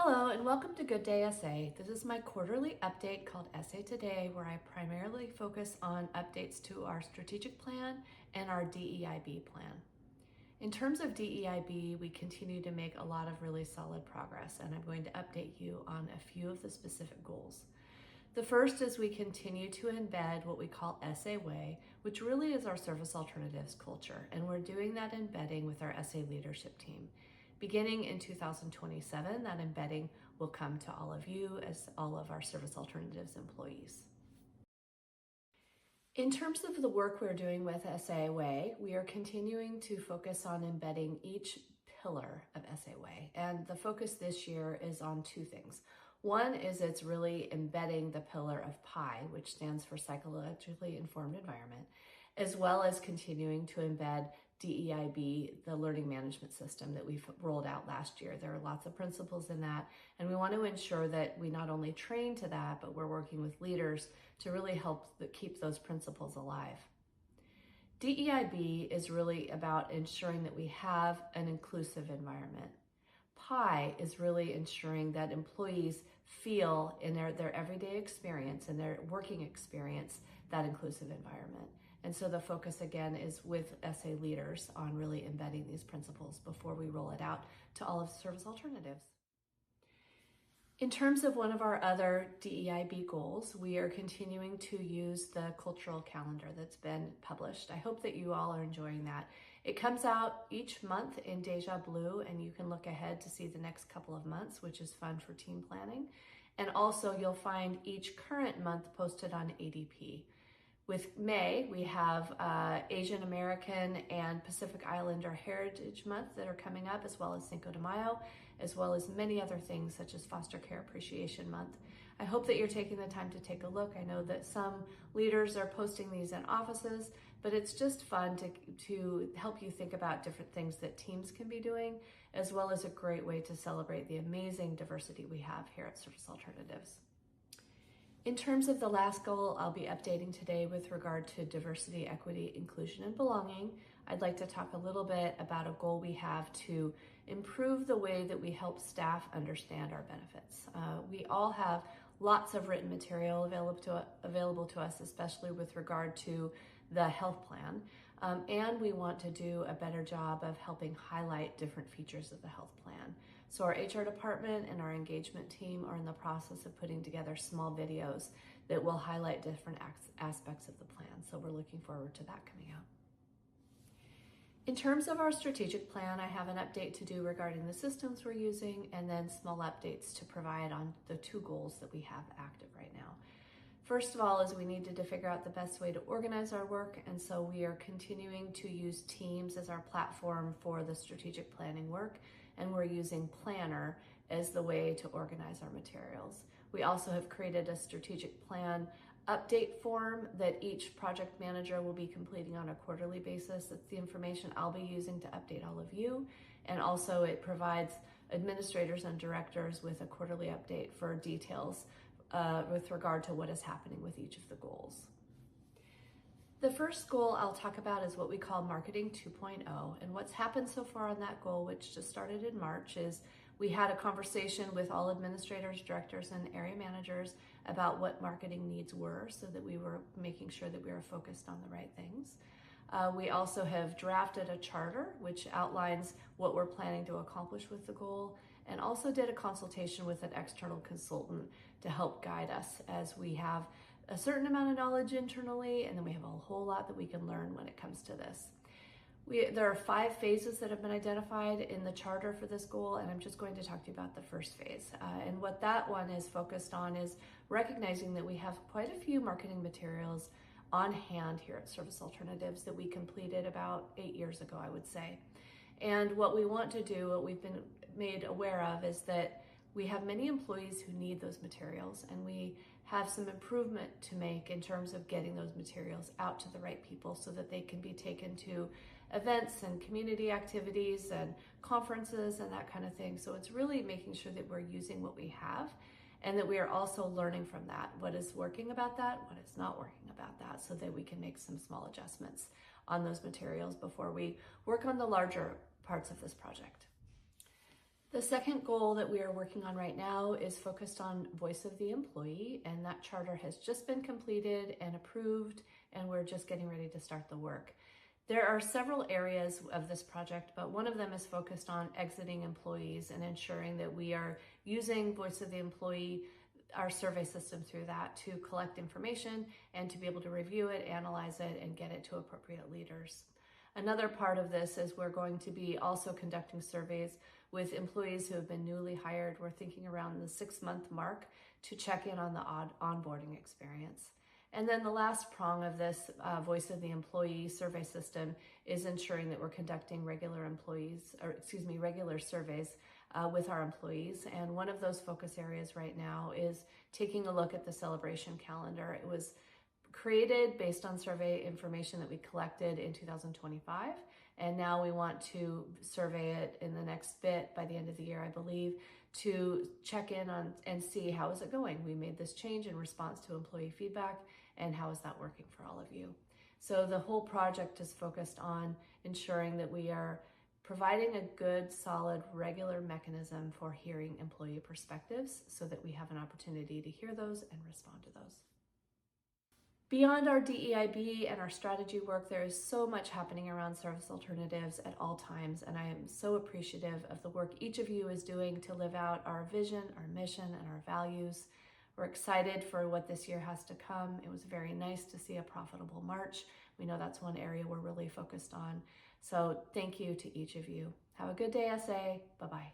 Hello and welcome to Good Day SA. This is my quarterly update called SA Today, where I primarily focus on updates to our strategic plan and our DEIB plan. In terms of DEIB, we continue to make a lot of really solid progress, and I'm going to update you on a few of the specific goals. The first is we continue to embed what we call SA Way, which really is our service alternatives culture, and we're doing that embedding with our SA leadership team. Beginning in 2027, that embedding will come to all of you as all of our service alternatives employees. In terms of the work we're doing with SA Way, we are continuing to focus on embedding each pillar of SA Way. And the focus this year is on two things. One is it's really embedding the pillar of PI, which stands for Psychologically Informed Environment, as well as continuing to embed DEIB, the learning management system that we've rolled out last year. There are lots of principles in that, and we want to ensure that we not only train to that, but we're working with leaders to really help keep those principles alive. DEIB is really about ensuring that we have an inclusive environment. PI is really ensuring that employees feel in their everyday experience and their working experience that inclusive environment. And so the focus again is with SA leaders on really embedding these principles before we roll it out to all of service alternatives. In terms of one of our other DEIB goals, we are continuing to use the cultural calendar that's been published. I hope that you all are enjoying that. It comes out each month in Deja Blue, and you can look ahead to see the next couple of months, which is fun for team planning. And also you'll find each current month posted on ADP. With May, we have Asian American and Pacific Islander Heritage Month that are coming up, as well as Cinco de Mayo, as well as many other things such as Foster Care Appreciation Month. I hope that you're taking the time to take a look. I know that some leaders are posting these in offices, but it's just fun to help you think about different things that teams can be doing, as well as a great way to celebrate the amazing diversity we have here at Service Alternatives. In terms of the last goal I'll be updating today with regard to diversity, equity, inclusion, and belonging, I'd like to talk a little bit about a goal we have to improve the way that we help staff understand our benefits. We all have lots of written material available to us, especially with regard to the health plan, and we want to do a better job of helping highlight different features of the health plan. So our HR department and our engagement team are in the process of putting together small videos that will highlight different aspects of the plan. So we're looking forward to that coming out. In terms of our strategic plan, I have an update to do regarding the systems we're using, and then small updates to provide on the two goals that we have active right now. First of all is we needed to figure out the best way to organize our work, and so we are continuing to use Teams as our platform for the strategic planning work, and we're using Planner as the way to organize our materials. We also have created a strategic plan update form that each project manager will be completing on a quarterly basis. That's the information I'll be using to update all of you, and also it provides administrators and directors with a quarterly update for details with regard to what is happening with each of the goals. The first goal I'll talk about is what we call Marketing 2.0, and what's happened so far on that goal, which just started in March, is we had a conversation with all administrators, directors, and area managers about what marketing needs were so that we were making sure that we were focused on the right things. We also have drafted a charter which outlines what we're planning to accomplish with the goal, and also did a consultation with an external consultant to help guide us as we have a certain amount of knowledge internally, and then we have a whole lot that we can learn when it comes to this. There are 5 phases that have been identified in the charter for this goal, and I'm just going to talk to you about the first phase. And what that one is focused on is recognizing that we have quite a few marketing materials on hand here at Service Alternatives that we completed about 8 years ago, I would say. And what we want to do, what we've been made aware of, is that we have many employees who need those materials, and we have some improvement to make in terms of getting those materials out to the right people so that they can be taken to events and community activities and conferences and that kind of thing. So it's really making sure that we're using what we have, and that we are also learning from that. What is working about that, what is not working about that, so that we can make some small adjustments on those materials before we work on the larger parts of this project. The second goal that we are working on right now is focused on voice of the employee, and that charter has just been completed and approved, and we're just getting ready to start the work. There are several areas of this project, but one of them is focused on exiting employees and ensuring that we are using voice of the employee, our survey system through that, to collect information and to be able to review it, analyze it, and get it to appropriate leaders. Another part of this is we're going to be also conducting surveys with employees who have been newly hired. We're thinking around the 6-month mark to check in on the onboarding experience. And then the last prong of this voice of the employee survey system is ensuring that we're conducting regular surveys with our employees. And one of those focus areas right now is taking a look at the celebration calendar. It was created based on survey information that we collected in 2025, and now we want to survey it in the next bit by the end of the year, I believe, to check in on and see how is it going. We made this change in response to employee feedback, and how is that working for all of you? So the whole project is focused on ensuring that we are providing a good, solid, regular mechanism for hearing employee perspectives so that we have an opportunity to hear those and respond to those. Beyond our DEIB and our strategy work, there is so much happening around service alternatives at all times, and I am so appreciative of the work each of you is doing to live out our vision, our mission, and our values. We're excited for what this year has to come. It was very nice to see a profitable March. We know that's one area we're really focused on. So thank you to each of you. Have a good day, SA. Bye-bye.